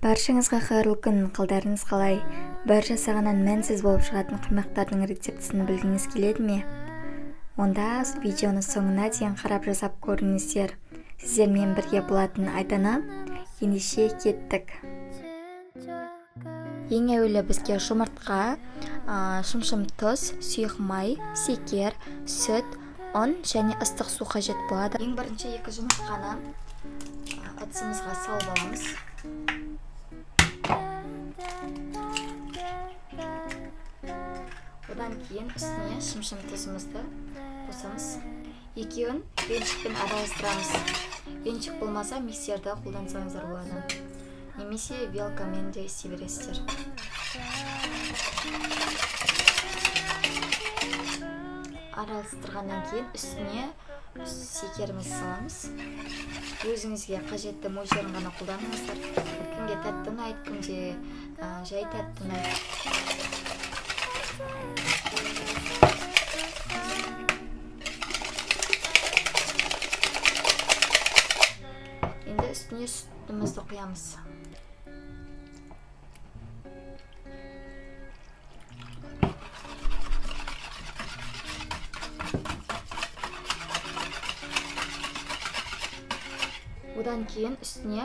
Баршаңызға қайырлы күн, қалдарыңыз қалай? Бір жасағаннан мәнсіз болып шығатын қимақтардың рецептісін білгіңіз келеді ме? Онда видеоны соңына дейін қарап жасап көріңіздер. Сіздермен бірге болатын айдана, ендеше кеттік. Ең әуелі бізге жұмыртқа, шымшым тұз, сұйық май, секер, сүт, ұн және ыстық су қажет болады. Ең бірінші 2 жұмыртқаны ыдысымызға салып аламыз. Одан кейін үстіне шымшым тұзымызды қосамыз. Екеуін венчикпен араластырамыз. Венчик болмаса миксерді қолдансаңыздар болады. Немесе вилкамен де істей бересіздер. Араластырғаннан кейін үстіне секерімізді саламыз. Өзіңізге қажетті мөлшерін ғана қолданыңыздар. Кімге тәтті ұнайды, кімге жай тәтті ұнайды. Енді үстіне сүтімізді құямыз. Одан кейін үстіне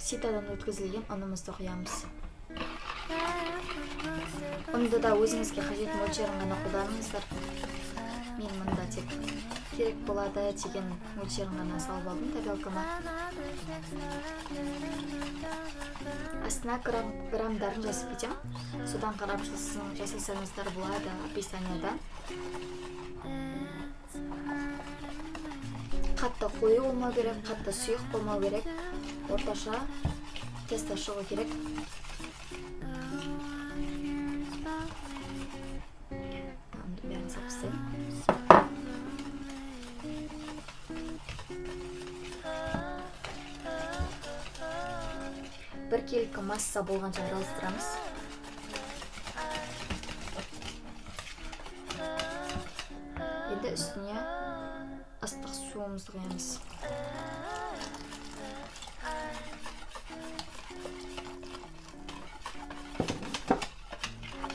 ситадан өткізілген ұнымызды құямыз. Ұнды да өзіңізге қажет мөлшерін ғана қолданыңыздар. Мен мұнда тек керек болады деген мөлшерін ғана салып алдым тарелкама. Астына граммдарын жазып кетем. Содан қарап жасасаңыздар болады описанияда. Қатты қою болмау керек, қатты сұйық болмау керек. Орташа тесто шығу керек. Бәрін салып тастаймын. Бір келкі масса болғанша араластырамыз. Енді үстіне ыстық суымызды құямыз.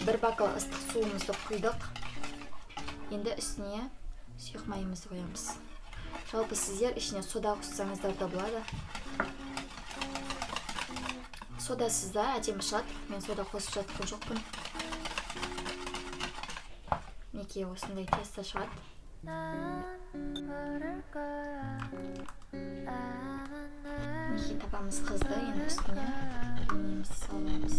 Бір бокал ыстық суымызды құйдық. Енді үстіне сұйық майымызды құямыз. Жалпы сіздер ішіне сода қоссаңыздар да болады. Содасыз да әдемі шығады. Мен сода қосып жатқан жоқпын. Неке осындай тесто шығады. Неке табамыз қызды, енді үстіне немізді саламыз.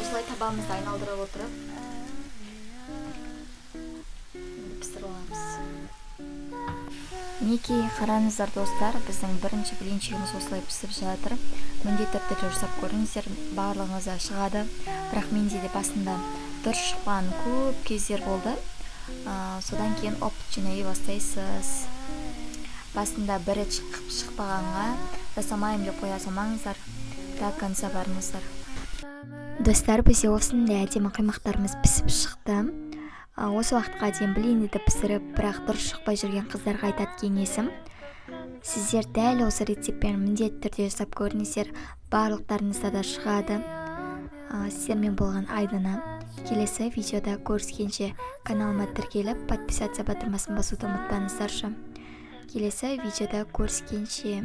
Осылай табамызды айналдырып отырып пісіріп аламыз. Неке қараңыздар достар, біздің бірінші блинчигіміз осылай пісіп жатыр. Міндетті түрде жасап көріңіздер, барлығыңызға шығады. Бірақ менде де басында дұрыс шыққан көп кездер болды. Содан кейін опыт жинай бастайсыз. Басында бірі шықпағанға жасамайым деп қоя салмаңыздар. До конца барыңыздар. Достар, бізде осындай әдемі қимақтарымыз пісіп шықты. Осы уақытқа дейін блинді пісіріп, бірақ дұрыс шықпай жүрген қыздарға айтатын кеңесім: сіздер дәл осы рецептпен міндетті түрде жасап көріңіздер, барлықтарыңызда да шығады. Сіздермен болған айдана. Келесі видеода көріскенше каналыма тіркеліп, подписация батырмасын басуды ұмытпаңыздаршы. Келесі видеода көріскенше.